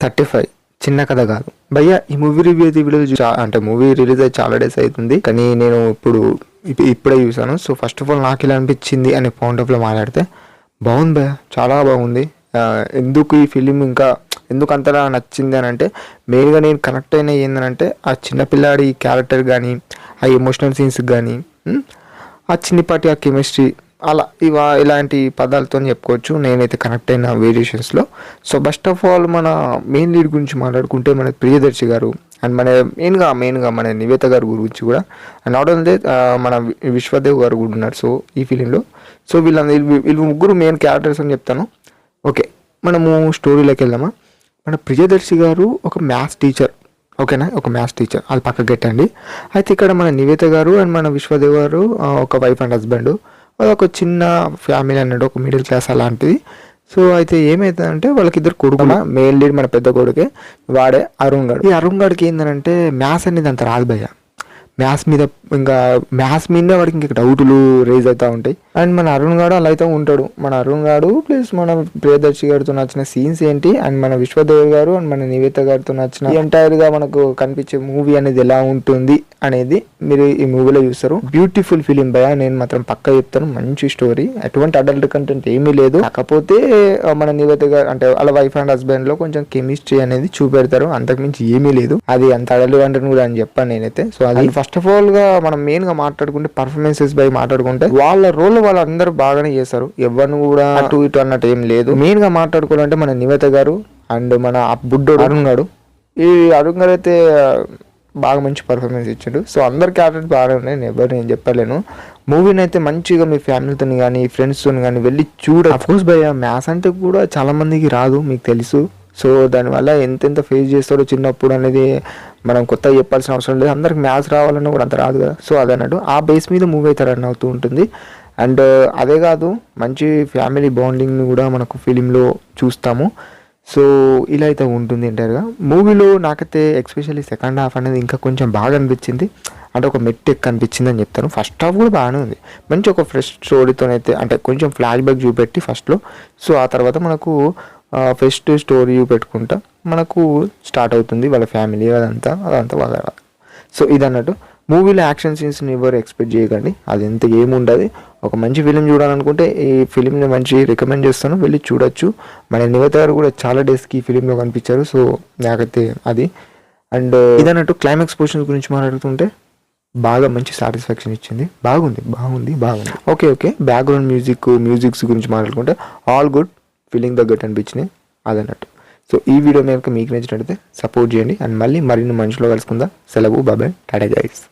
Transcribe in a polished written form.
35 చిన్న కథ కాదు భయ్యా. ఈ మూవీ రివ్యూ అయితే వీడియో అంటే మూవీ రిలీజ్ అయ్యి చాలా డేస్ అవుతుంది, కానీ నేను ఇప్పుడే చూసాను. సో ఫస్ట్ ఆఫ్ ఆల్ నాకు ఇలా అనిపించింది అనే పాయింట్ ఆఫ్ లో మాట్లాడితే బాగుంది భయ్యా, చాలా బాగుంది. ఎందుకు ఈ ఫిలిం ఇంకా ఎందుకు అంతలా నచ్చింది అని అంటే మెయిన్గా నేను కనెక్ట్ అయిన ఏంటంటే ఆ చిన్నపిల్లాడి క్యారెక్టర్ కానీ, ఆ ఎమోషనల్ సీన్స్ కానీ, ఆ చిన్నపాటి ఆ కెమిస్ట్రీ, అలా ఇలాంటి పదాలతో చెప్పుకోవచ్చు నేనైతే కనెక్ట్ అయిన వేరియేషన్స్లో. సో ఫస్ట్ ఆఫ్ ఆల్ మన మెయిన్ లీడ్ గురించి మాట్లాడుకుంటే మన ప్రియదర్శి గారు అండ్ మెయిన్గా మన నివేత గారి గురించి కూడా, అండ్ నాట్ ఓన్లీ మన విశ్వదేవ్ గారు కూడా ఉన్నారు సో ఈ ఫిలింలో. సో వీళ్ళు ముగ్గురు మెయిన్ క్యారెక్టర్స్ అని చెప్తాను. ఓకే, మనము స్టోరీలోకి వెళ్దామా. మన ప్రియదర్శి గారు ఒక మ్యాథ్స్ టీచర్, ఓకేనా, ఒక మ్యాథ్స్ టీచర్, అది పక్కకు పెట్టండి. అయితే ఇక్కడ మన నివేత గారు అండ్ మన విశ్వదేవ్ గారు ఒక వైఫ్ అండ్ హస్బెండ్, ఒక చిన్న ఫ్యామిలీ అన్నట్టు, ఒక మిడిల్ క్లాస్ అలాంటిది. సో అయితే ఏమవుతుందంటే వాళ్ళకి ఇద్దరు కొడుకుల మెయిన్ లీడ్ మన పెద్ద కొడుకే, వాడే అరుణ్ గారు. ఈ అరుణ్ గారికి ఏంటంటే మ్యాథ్స్ అనేది అంత రాదు భయ్య. మ్యాథ్స్ మీద వాడికి ఇంకా డౌట్లు రేజ్ అవుతూ ఉంటాయి. అండ్ మన అరుణ్ గారు అలా అయితే ఉంటాడు. మన అరుణ్ గారు ప్లస్ మన ప్రియదర్శి గారితో నచ్చిన సీన్స్ ఏంటి, అండ్ మన విశ్వదేవ్ గారు అండ్ మన నివేత గారితో నచ్చిన ఎంటైర్ గా మనకు కనిపించే మూవీ అనేది ఎలా ఉంటుంది అనేది మీరు ఈ మూవీలో చూస్తారు. బ్యూటిఫుల్ ఫిలిం భయ, నేను మాత్రం పక్కా చెప్తాను. మంచి స్టోరీ, ఎటువంటి అడల్ట్ కంటెంట్ ఏమీ లేదు. కాకపోతే మన నివేత గారు అంటే వాళ్ళ వైఫ్ అండ్ హస్బెండ్ లో కొంచెం కెమిస్ట్రీ అనేది చూపెడతారు, అంతకుమించి ఏమీ లేదు. అది అంత అడల్ట్ కంటెంట్ కూడా అని చెప్పాను నేనైతే. సో అది ఫస్ట్ ఆఫ్ ఆల్ గా మనం మెయిన్ గా మాట్లాడుకుంటే పర్ఫార్మెన్సెస్ బై మాట్లాడుకుంటే వాళ్ళ రోల్ వాళ్ళందరూ బాగానే చేస్తారు, ఎవరిని కూడా అటు ఇటు అన్నట్టు ఏం లేదు. మెయిన్ గా మాట్లాడుకోవాలంటే మన నివేత గారు అండ్ మన బుడ్డోడు అరుణ్ గారు. ఈ అరుణ్ గారు అయితే బాగా మంచి పర్ఫార్మెన్స్ ఇచ్చాడు. సో అందరి క్యారెక్టర్స్ బాగానే ఉన్నాయి, నేను చెప్పలేను. మూవీని అయితే మంచిగా మీ ఫ్యామిలీతో కానీ ఫ్రెండ్స్తో కానీ వెళ్ళి చూడ. అఫ్కోర్స్ భయ్య మ్యాథ్స్ అంటే కూడా చాలా మందికి రాదు, మీకు తెలుసు. సో దానివల్ల ఎంతెంత ఫేస్ చేస్తాడో చిన్నప్పుడు అనేది మనం కొత్తగా చెప్పాల్సిన అవసరం లేదు. అందరికి మ్యాథ్స్ రావాలన్నా కూడా అంత రాదు కదా. సో అదన్నట్టు ఆ బేస్ మీద మూవీ అయితే రన్ అవుతూ ఉంటుంది. అండ్ అదే కాదు, మంచి ఫ్యామిలీ బాండింగ్ని కూడా మనకు ఫిలింలో చూస్తాము. సో ఇలా అయితే ఉంటుంది ఎంటైర్గా మూవీలో. నాకైతే ఎస్పెషల్లీ సెకండ్ హాఫ్ అనేది ఇంకా కొంచెం బాగా అనిపించింది, అంటే ఒక మెట్ ఎక్కువ అనిపించింది అని చెప్తాను. ఫస్ట్ హాఫ్ కూడా బాగానే ఉంది, మంచి ఒక ఫ్రెష్ స్టోరీతోనైతే, అంటే కొంచెం ఫ్లాష్ బ్యాక్ చూపెట్టి ఫస్ట్లో. సో ఆ తర్వాత మనకు ఫస్ట్ స్టోరీ పెట్టుకుంటా మనకు స్టార్ట్ అవుతుంది వాళ్ళ ఫ్యామిలీ, అదంతా వాళ్ళ. సో ఇదన్నట్టు మూవీలో యాక్షన్ సీన్స్ని ఎవరు ఎక్స్పెక్ట్ చేయకండి, అది ఎంత ఏముండదు. ఒక మంచి ఫిలిం చూడాలనుకుంటే ఈ ఫిలింని మంచి రికమెండ్ చేస్తాను, వెళ్ళి చూడొచ్చు. మన నివేత గారు కూడా చాలా డేస్కి ఈ ఫిలింలో కనిపించారు. సో నాకైతే అది. అండ్ ఇదన్నట్టు క్లైమాక్స్ పోర్షన్స్ గురించి మాట్లాడుతుంటే బాగా మంచి సాటిస్ఫాక్షన్ ఇచ్చింది, బాగుంది. ఓకే, బ్యాక్గ్రౌండ్ మ్యూజిక్స్ గురించి మాట్లాడుకుంటే ఆల్ గుడ్, ఫీలింగ్ తగ్గట్టు అనిపించినాయి, అదన్నట్టు. సో ఈ వీడియో మీకు నచ్చినట్లయితే సపోర్ట్ చేయండి. అండ్ మళ్ళీ మరిన్ని మనుషులు కలుసుకుందాం. సెలవు, బాబాయ్, టాటా గైస్.